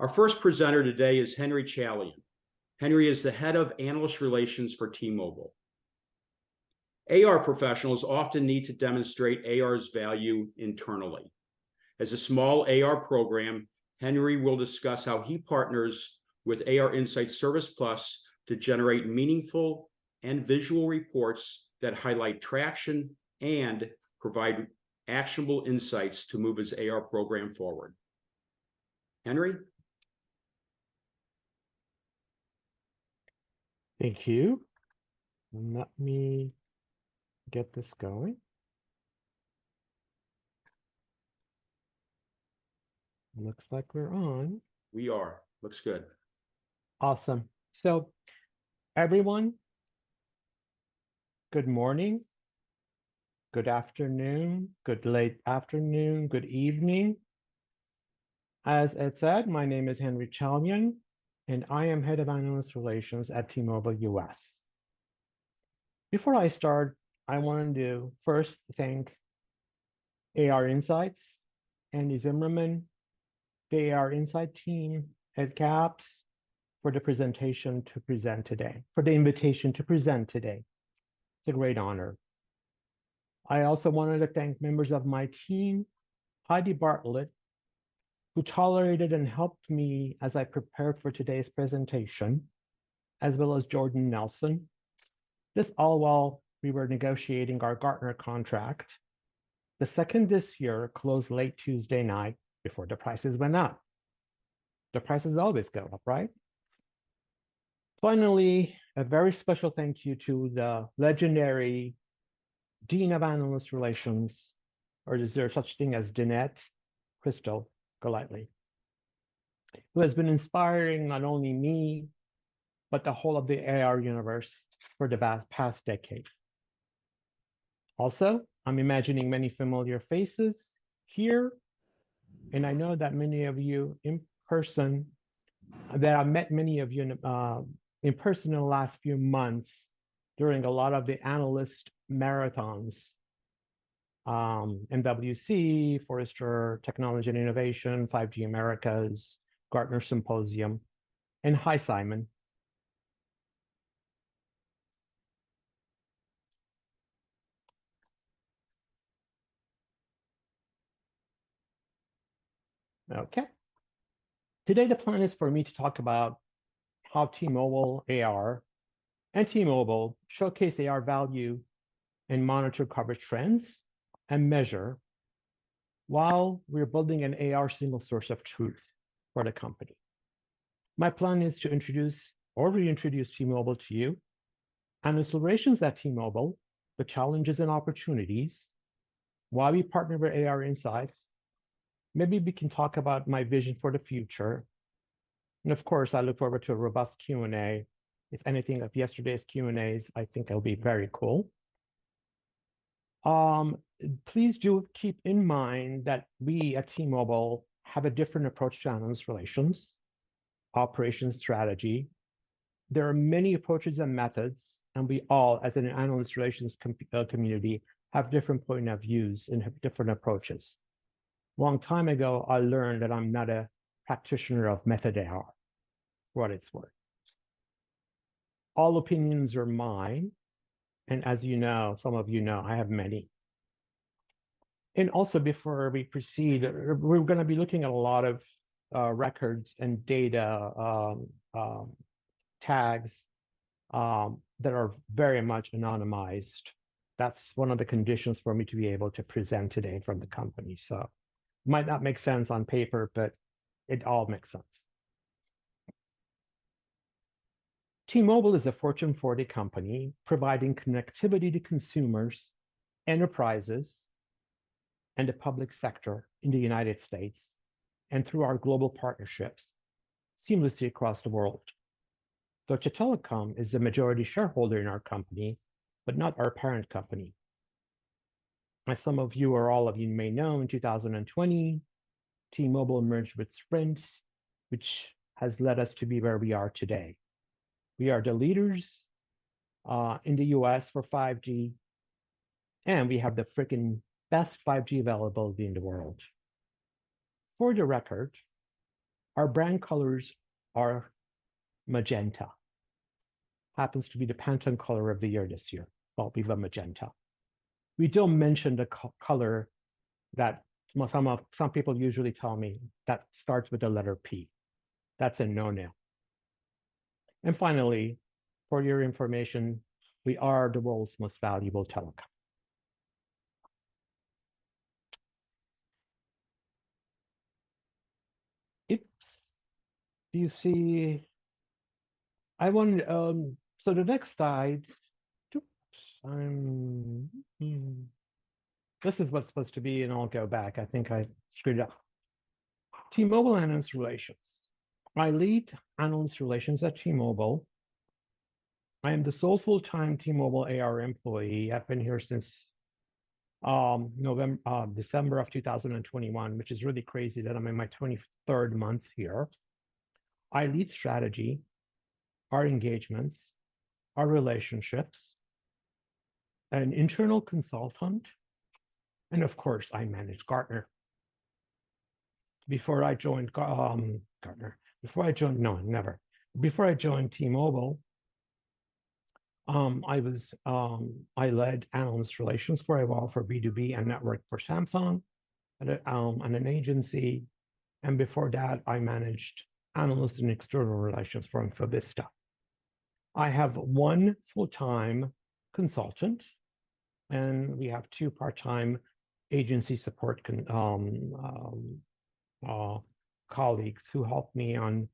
Our first presenter today is Henry Chalian. Henry is the head of Analyst Relations for T-Mobile. AR professionals often need to demonstrate AR's value internally. As a small AR program, Henry will discuss how he partners with ARInsights ServicePlus to generate meaningful and visual reports that highlight traction and provide actionable insights to move his AR program forward. Henry? Thank you. Let me get this going. Looks like we're on. We are. Looks good. Awesome. So, everyone, good morning, good afternoon, good late afternoon, good evening. As Ed said, my name is Henry Chalian, and I am head of Analyst Relations at T-Mobile US. Before I start, I wanted to first thank ARInsights, Andy Zimmerman, the ARInsight team at CAPS for the invitation to present today. It's a great honor. I also wanted to thank members of my team, Heidi Bartlett, who tolerated and helped me as I prepared for today's presentation, as well as Jordan Nelson. This all while we were negotiating our Gartner contract. The second this year closed late Tuesday night before the prices went up. The prices always go up, right? Finally, a very special thank you to the legendary Dean of Analyst Relations, or is there such thing as Danette Crystal Golightly, who has been inspiring not only me, but the whole of the AR universe for the past decade. Also, I'm imagining many familiar faces here, and I know that many of you in person, that I've met many of you in person in the last few months during a lot of the analyst marathons, MWC, Forrester Technology and Innovation, 5G Americas, Gartner Symposium, and hi, Simon. Okay. Today, the plan is for me to talk about how T-Mobile AR and T-Mobile showcase AR value and monitor coverage trends and measure while we're building an AR single source of truth for the company. My plan is to introduce or reintroduce T-Mobile to you, and the solutions at T-Mobile, the challenges and opportunities, why we partner with ARInsights. Maybe we can talk about my vision for the future. And of course, I look forward to a robust Q&A. If anything of yesterday's Q&As, I think it'll be very cool. Please do keep in mind that we at T-Mobile have a different approach to analyst relations, operations strategy. There are many approaches and methods, and we all, as an analyst relations community, have different point of views and have different approaches. Long time ago, I learned that I'm not a practitioner of method AR, for what it's worth. All opinions are mine, and as you know, some of you know, I have many. And also, before we proceed, we're going to be looking at a lot of records and data tags that are very much anonymized. That's one of the conditions for me to be able to present today from the company. So might not make sense on paper, but it all makes sense. T-Mobile is a Fortune 40 company providing connectivity to consumers, enterprises, and the public sector in the United States, and through our global partnerships, seamlessly across the world. Deutsche Telekom is the majority shareholder in our company, but not our parent company. As some of you or all of you may know, in 2020, T-Mobile merged with Sprint, which has led us to be where we are today. We are the leaders in the US for 5G, and we have the freaking best 5G availability in the world. For the record, Our brand colors are magenta. Happens to be the Pantone color of the year this year. Well, we love magenta. We don't mention the color that some people usually tell me that starts with the letter P. That's a no-no. And finally, for your information, we are the world's most valuable telecom. Oops. Do you see? I want, so the next slide, oops, this is what's supposed to be, and I'll go back. I think I screwed it up. T-Mobile Analyst Relations. I lead Analyst Relations at T-Mobile. I am the sole full-time T-Mobile AR employee. I've been here since December of 2021, which is really crazy that I'm in my 23rd month here. I lead strategy, our engagements, our relationships, an internal consultant, and of course, I manage Gartner. Before I joined Gartner, before I joined T-Mobile, I led analyst relations for a while for B2B and network for Samsung and an agency. And before that, I managed analyst and external relations for Infobista. I have one full-time consultant, and we have two part-time agency support colleagues who help me on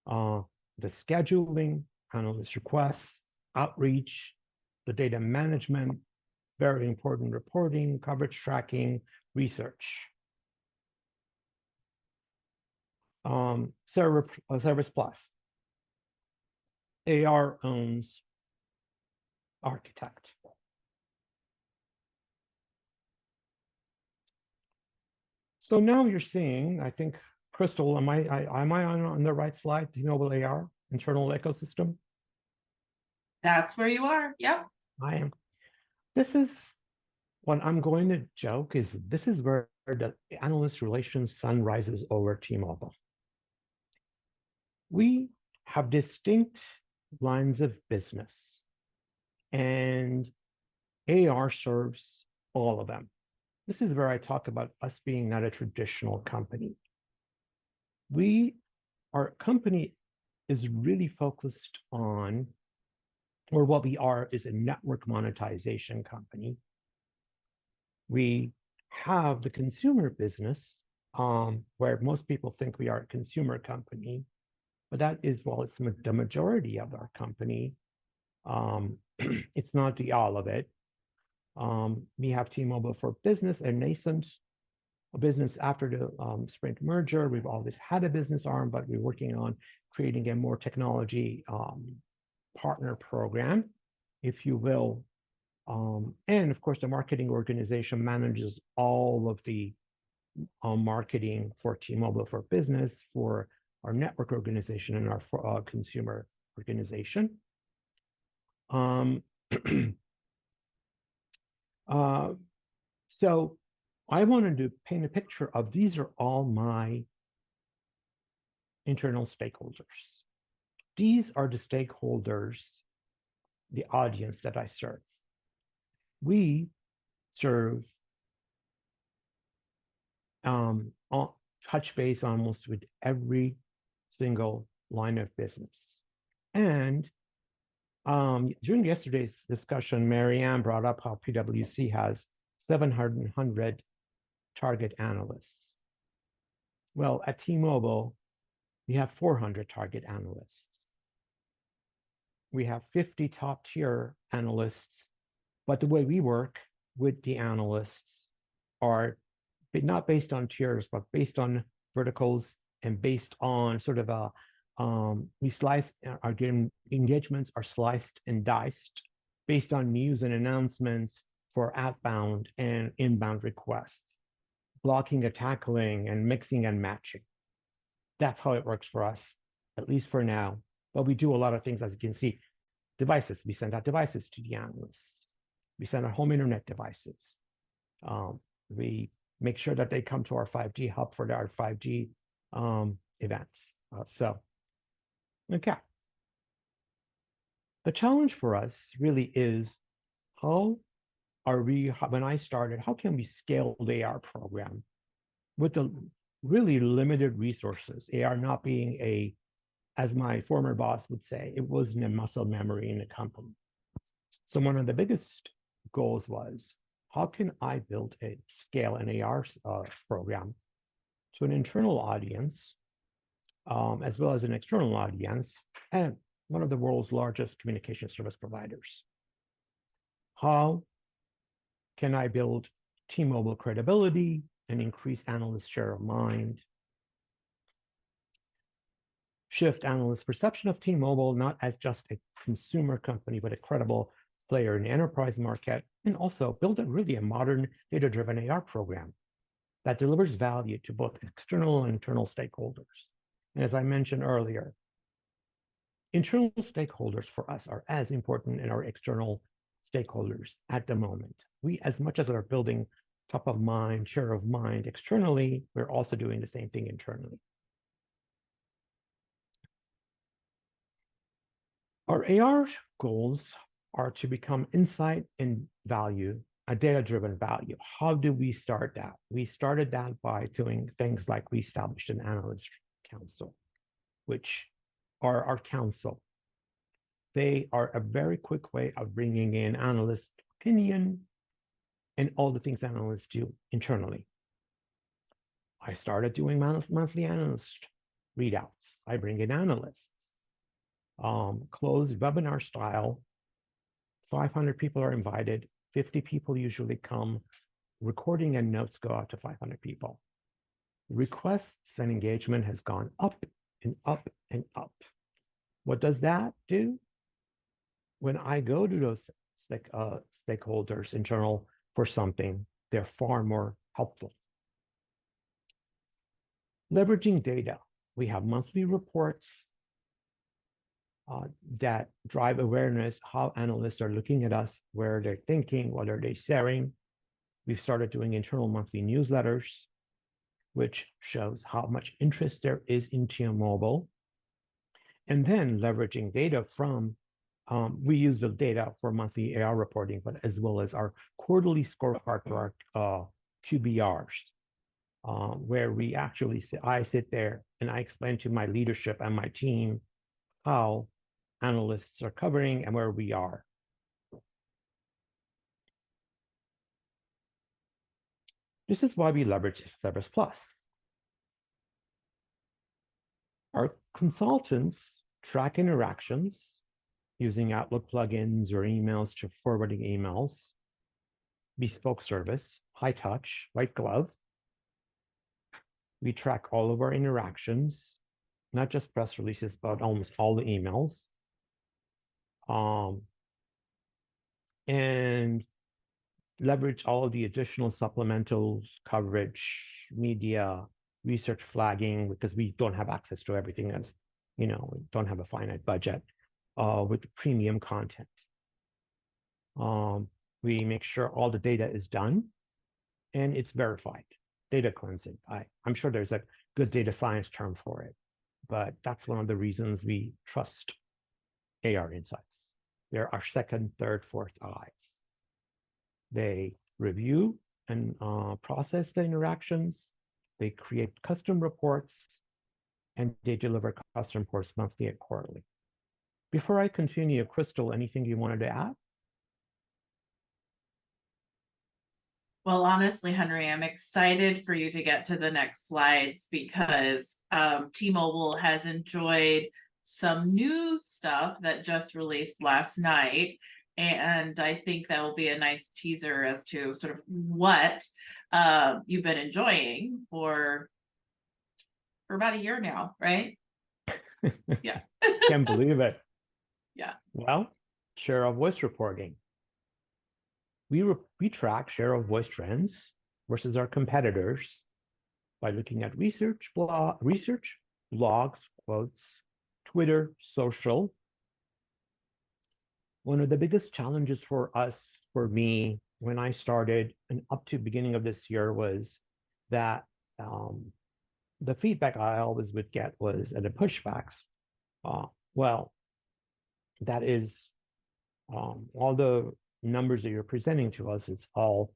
the scheduling, analyst requests, outreach, the data management, very important reporting, coverage tracking, research. ServicePlus. AR owns Architect. So now you're seeing, I think, Crystal, am I on the right slide? T-Mobile AR, internal ecosystem? That's where you are. Yep. I am. This is what I'm going to joke is this is where the analyst relations sun rises over T-Mobile. We have distinct lines of business, and AR serves all of them. This is where I talk about us being not a traditional company. Our company is really focused on, or what we are is a network monetization company. We have the consumer business, where most people think we are a consumer company, but that is, well, it's the majority of our company. It's not the all of it. We have T-Mobile for Business, a nascent business after the Sprint merger. We've always had a business arm, but we're working on creating a more technology partner program, if you will. And of course, the marketing organization manages all of the marketing for T-Mobile for Business, for our network organization, and our consumer organization. So I wanted to paint a picture of these are all my internal stakeholders. These are the stakeholders, the audience that I serve. We serve touch base almost with every single line of business. And during yesterday's discussion, Marianne brought up how PwC has 700 target analysts. Well, at T-Mobile, we have 400 target analysts. We have 50 top tier analysts, but the way we work with the analysts are not based on tiers, but based on verticals and based on sort of we slice our engagements are sliced and diced based on news and announcements for outbound and inbound requests, blocking and tackling and mixing and matching. That's how it works for us, at least for now. But we do a lot of things, as you can see. Devices, we send out devices to the analysts. We send out home internet devices. We make sure that they come to our 5G hub for our 5G events. Okay. The challenge for us really is how when I started, how can we scale the AR program with the really limited resources? AR not being as my former boss would say, it wasn't a muscle memory in the company. So one of the biggest goals was, how can I build a scale an AR program to an internal audience, as well as an external audience, and one of the world's largest communication service providers? How can I build T-Mobile credibility and increase analyst share of mind? Shift analyst perception of T-Mobile not as just a consumer company, but a credible player in the enterprise market, and also build a modern data-driven AR program that delivers value to both external and internal stakeholders. And as I mentioned earlier, internal stakeholders for us are as important in our external stakeholders at the moment. We, as much as we're building top of mind, share of mind externally, we're also doing the same thing internally. Our AR goals are to become insight and value, a data-driven value. How do we start that? We started that by doing things like we established an analyst council, which are our council. They are a very quick way of bringing in analyst opinion and all the things analysts do internally. I started doing monthly analyst readouts. I bring in analysts. Closed webinar style. 500 people are invited. 50 people usually come. Recording and notes go out to 500 people. Requests and engagement has gone up and up and up. What does that do? When I go to those stakeholders internal for something, they're far more helpful. Leveraging data. We have monthly reports that drive awareness, how analysts are looking at us, where they're thinking, what are they sharing. We've started doing internal monthly newsletters, which shows how much interest there is in T-Mobile. And then leveraging data from, we use the data for monthly AR reporting, but as well as our quarterly scorecard for our QBRs, where we actually I sit there and I explain to my leadership and my team how analysts are covering and where we are. This is why we leverage ServicePlus. Our consultants track interactions using Outlook plugins or emails to forwarding emails, bespoke service, high touch, white glove. We track all of our interactions, not just press releases, but almost all the emails. And leverage all of the additional supplementals, coverage, media, research flagging, because we don't have access to everything that's, we don't have a finite budget, with premium content. We make sure all the data is done and it's verified. Data cleansing. I'm sure there's a good data science term for it, but that's one of the reasons we trust ARInsights. They're our second, third, fourth eyes. They review and process the interactions. They create custom reports, and they deliver custom reports monthly and quarterly. Before I continue, Crystal, anything you wanted to add? Well, honestly, Henry, I'm excited for you to get to the next slides because T-Mobile has enjoyed some news stuff that just released last night. And I think that will be a nice teaser as to sort of what you've been enjoying for about a year now, right? Yeah. Can't believe it. Yeah. Well, share of voice reporting. We track share of voice trends versus our competitors by looking at research, blogs, quotes, Twitter, social. One of the biggest challenges for us, for me, when I started and up to beginning of this year was that the feedback I always would get was, and the pushbacks, well, that is all the numbers that you're presenting to us, it's all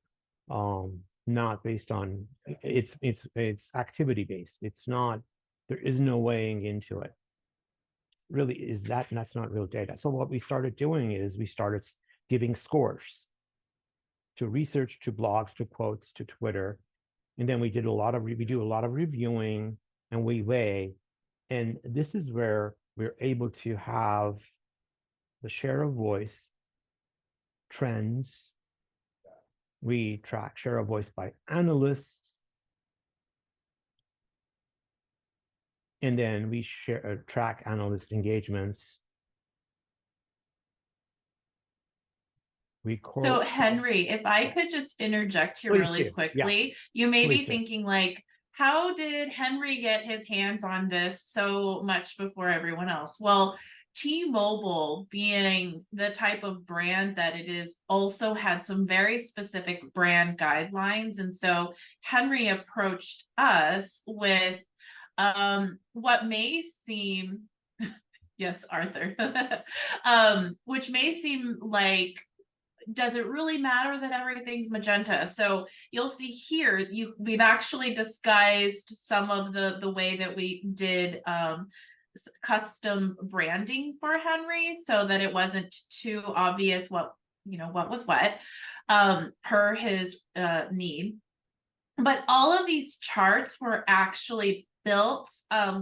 not based on, it's activity based. It's not, there is no weighing into it. Really is that, and that's not real data. So what we started doing is we started giving scores to research, to blogs, to quotes, to Twitter. And then we do a lot of reviewing, and we weigh. And this is where we're able to have the share of voice, trends. We track share of voice by analysts. And then we track analyst engagements. So Henry, if I could just interject here really quickly, yes. you may Please be thinking like, how did Henry get his hands on this so much before everyone else? Well, T-Mobile, being the type of brand that it is, also had some very specific brand guidelines. And so Henry approached us with what may seem, yes, Arthur, which may seem like, does it really matter that everything's magenta? So you'll see here, we've actually disguised some of the way that we did custom branding for Henry, so that it wasn't too obvious what was what per his need. But all of these charts were actually built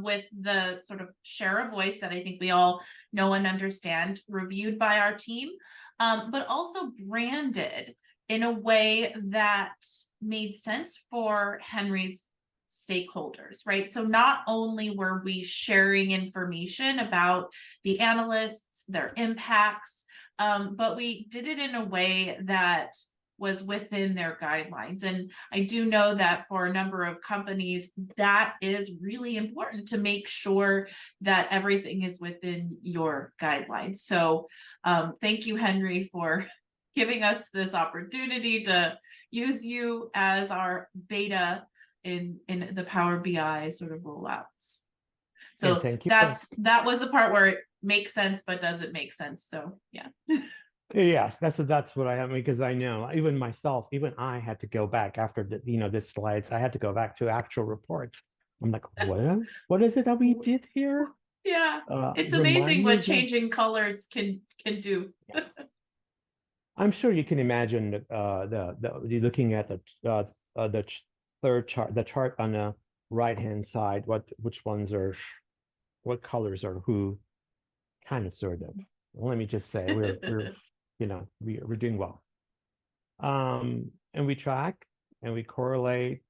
with the sort of share of voice that I think we all know and understand, reviewed by our team, but also branded in a way that made sense for Henry's stakeholders, right? So not only were we sharing information about the analysts, their impacts, but we did it in a way that was within their guidelines. And I do know that for a number of companies, that is really important, to make sure that everything is within your guidelines. So thank you, Henry, for giving us this opportunity to use you as our beta in the Power BI sort of rollouts. So that was the part where it makes sense, but doesn't make sense. So yeah. Yes, that's what I have, because I know even myself, even I had to go back after the slides. I had to go back to actual reports. I'm like, what is it that we did here? Yeah, it's amazing what changing colors can do. Yes. I'm sure you can imagine looking at the third chart, the chart on the right hand side, which ones are, what colors are who, kind of sort of. Let me just say we're we're doing well. And we track and we correlate,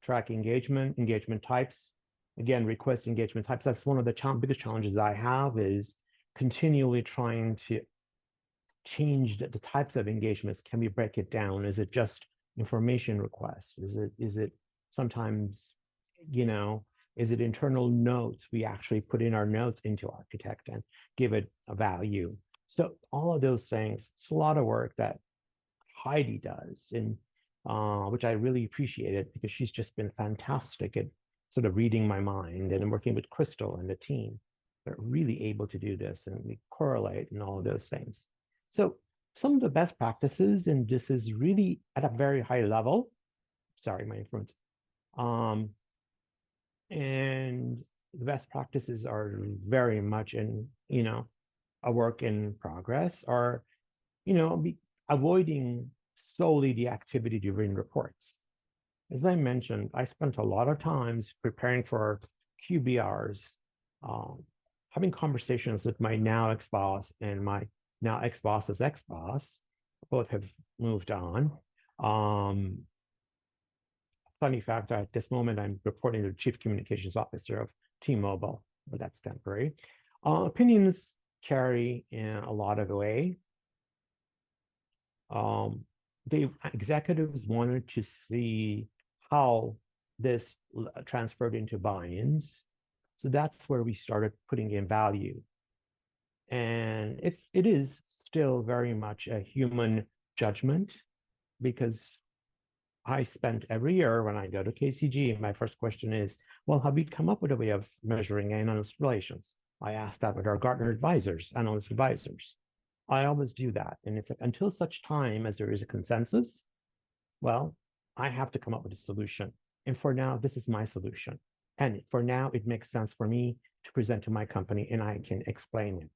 track engagement types. Again, request engagement types. That's one of the biggest challenges I have, is continually trying to change the types of engagements. Can we break it down? Is it just information requests? Is it sometimes, is it internal notes? We actually put in our notes into Architect and give it a value. So all of those things, it's a lot of work that Heidi does, and which I really appreciate it, because she's just been fantastic at sort of reading my mind, and working with Crystal and the team. They're really able to do this, and we correlate and all of those things. So some of the best practices, and this is really at a very high level. Sorry, my influence. And the best practices are very much in, a work in progress, or, avoiding solely the activity-driven reports. As I mentioned, I spent a lot of times preparing for QBRs, having conversations with my now ex-boss and my now ex-boss's ex-boss. Both have moved on. Funny fact, at this moment, I'm reporting to the Chief Communications Officer of T-Mobile, but that's temporary. Opinions carry in a lot of way. The executives wanted to see how this transferred into buy-ins. So that's where we started putting in value. And it is still very much a human judgment, because I spent every year when I go to KCG, my first question is, well, have we come up with a way of measuring analyst relations? I asked that with our Gartner advisors, analyst advisors. I always do that. And it's like, until such time as there is a consensus, well, I have to come up with a solution. And for now, this is my solution. And for now, it makes sense for me to present to my company and I can explain it.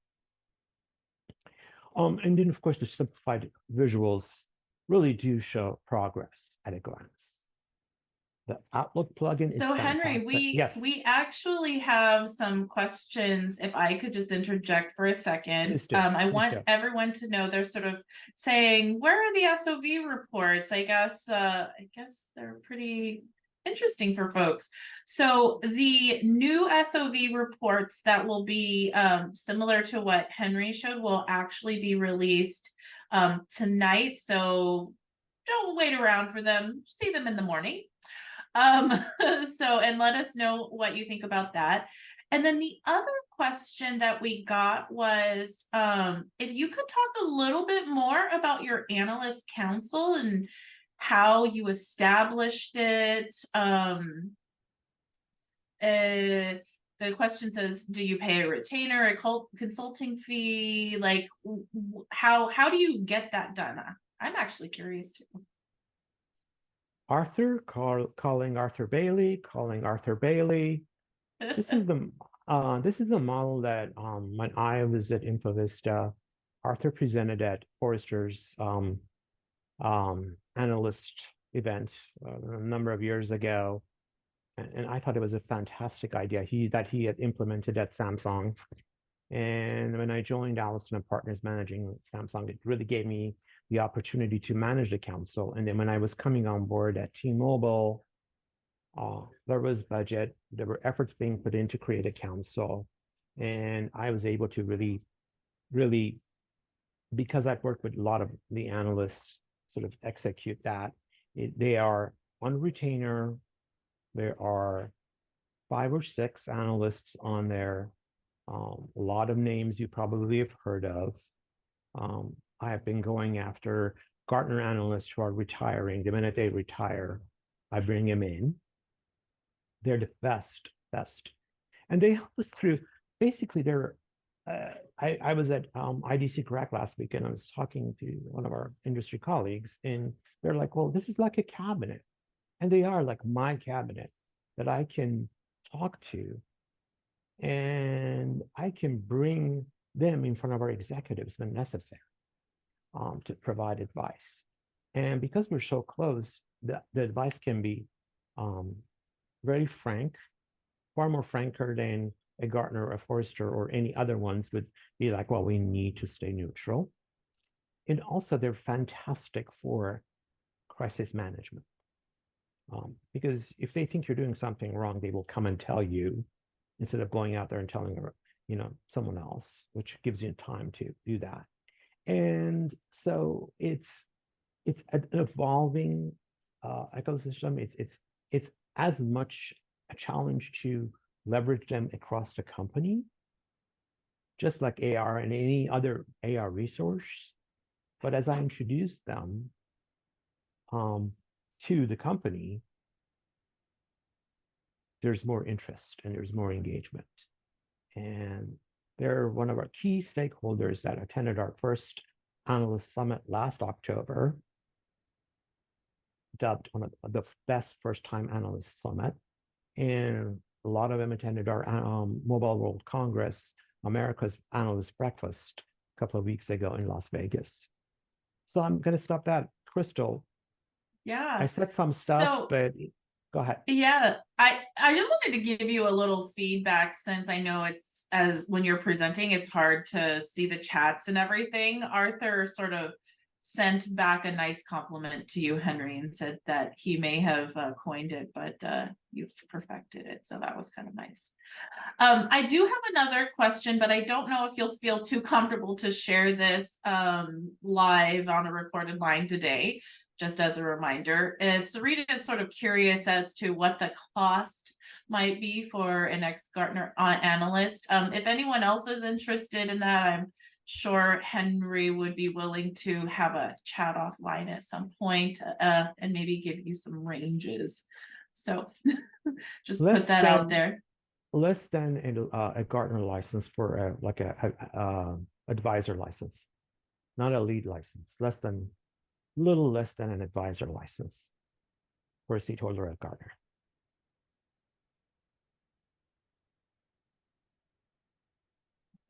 And then, of course, the simplified visuals really do show progress at a glance. The Outlook plugin is So Henry, fantastic. we actually have some questions. If I could just interject for a second. Please do. I Please want do. everyone to know they're sort of saying, where are the SOV reports? I guess they're pretty interesting for folks. So the new SOV reports that will be similar to what Henry showed will actually be released tonight. So don't wait around for them. See them in the morning. And let us know what you think about that. And then the other question that we got was if you could talk a little bit more about your analyst council and how you established it. The question says, do you pay a retainer, a consulting fee? Like, how do you get that done? I'm actually curious too. Arthur, calling Arthur Bailey. This is the model that when I was at Infovista, Arthur presented at Forrester's analyst event a number of years ago, and I thought it was a fantastic idea that he had implemented at Samsung. And when I joined Allison & Partners managing Samsung, it really gave me the opportunity to manage the council. And then when I was coming on board at T-Mobile, there was budget, there were efforts being put in to create a council. And I was able to really, because I've worked with a lot of the analysts, sort of execute that. They are on retainer. There are 5 or 6 analysts on there. A lot of names you probably have heard of. I have been going after Gartner analysts who are retiring. The minute they retire, I bring them in. They're the best. And they help us through, basically I was at IDC Crack last week and I was talking to one of our industry colleagues and they're like, well, this is like a cabinet. And they are like my cabinet that I can talk to and I can bring them in front of our executives when necessary. To provide advice. And because we're so close, the advice can be very frank, far more franker than a Gartner or a Forrester or any other ones would be like, well, we need to stay neutral. And also they're fantastic for crisis management. Because if they think you're doing something wrong, they will come and tell you instead of going out there and telling someone else, which gives you time to do that. And so it's an evolving ecosystem. It's as much a challenge to leverage them across the company, just like AR and any other AR resource. But as I introduce them to the company, there's more interest and there's more engagement. And they're one of our key stakeholders that attended our first analyst summit last October, dubbed one of the best first-time analyst summit. And a lot of them attended our Mobile World Congress, America's Analyst Breakfast, a couple of weeks ago in Las Vegas. So I'm going to stop that. Crystal, Yeah. I said some stuff, but go ahead. Yeah, I just wanted to give you a little feedback since I know it's when you're presenting, it's hard to see the chats and everything. Arthur sort of sent back a nice compliment to you, Henry, and said that he may have coined it, but you've perfected it. So that was kind of nice. I do have another question, but I don't know if you'll feel too comfortable to share this live on a recorded line today. Just as a reminder, Sarita is sort of curious as to what the cost might be for an ex-Gartner analyst. If anyone else is interested in that, I'm sure Henry would be willing to have a chat offline at some point, and maybe give you some ranges. So just put that out there. Less than a Gartner license for like a advisor license, not a lead license. Little less than an advisor license for a seat holder at Gartner.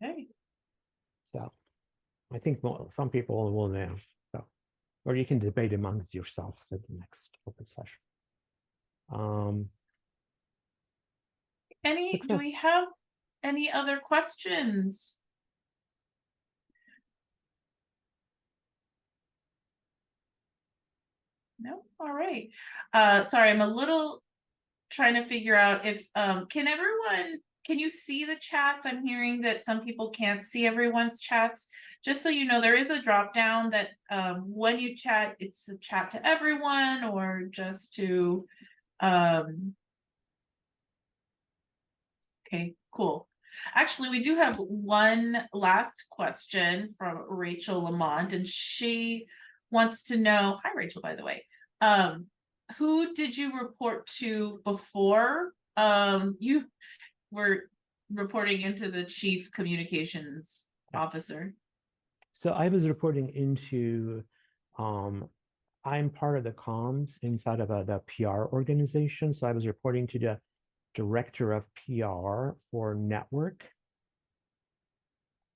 Okay. So I think some people will know. So, or you can debate amongst yourselves at the next open session. Do we have any other questions? No? All right. Sorry, I'm a little trying to figure out if, can you see the chats? I'm hearing that some people can't see everyone's chats. Just so you know, there is a drop down that when you chat, it's a chat to everyone or just to, okay, cool. Actually, we do have one last question from Rachel Lamont, and she wants to know, hi Rachel, by the way, who did you report to before you were reporting into the Chief Communications Officer? So I was reporting into, I'm part of the comms inside of the PR organization. So I was reporting to the director of PR for network.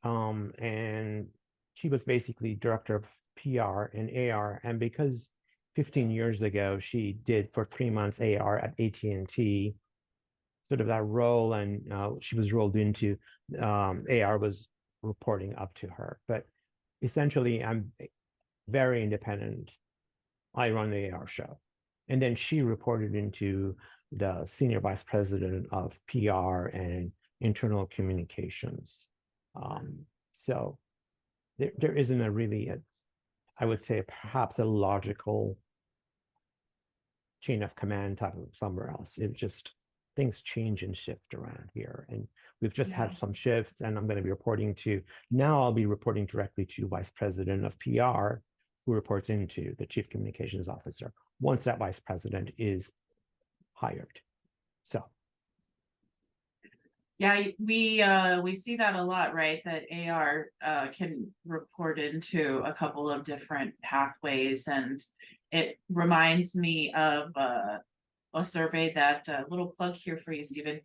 And she was basically director of PR and AR. And because 15 years ago, she did for 3 months AR at AT&T, sort of that role, and she was rolled into, AR was reporting up to her. But essentially, I'm very independent. I run the AR show. And then she reported into the senior vice president of PR and internal communications. So there isn't a really, I would say perhaps a logical chain of command type of somewhere else. It just, things change and shift around here. And we've just had some shifts, and I'm going to be reporting to, now I'll be reporting directly to vice president of PR, who reports into the chief communications officer once that vice president is hired. So yeah, we see that a lot, right? That AR can report into a couple of different pathways, and it reminds me of a survey that little plug here for you, Stephen,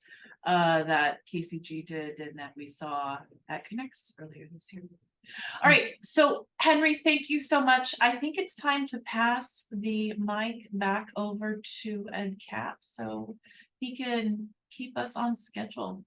that KCG did and that we saw at Connects earlier this year. All right, so Henry, thank you so much. I think it's time to pass the mic back over to Ed Cap so he can keep us on schedule.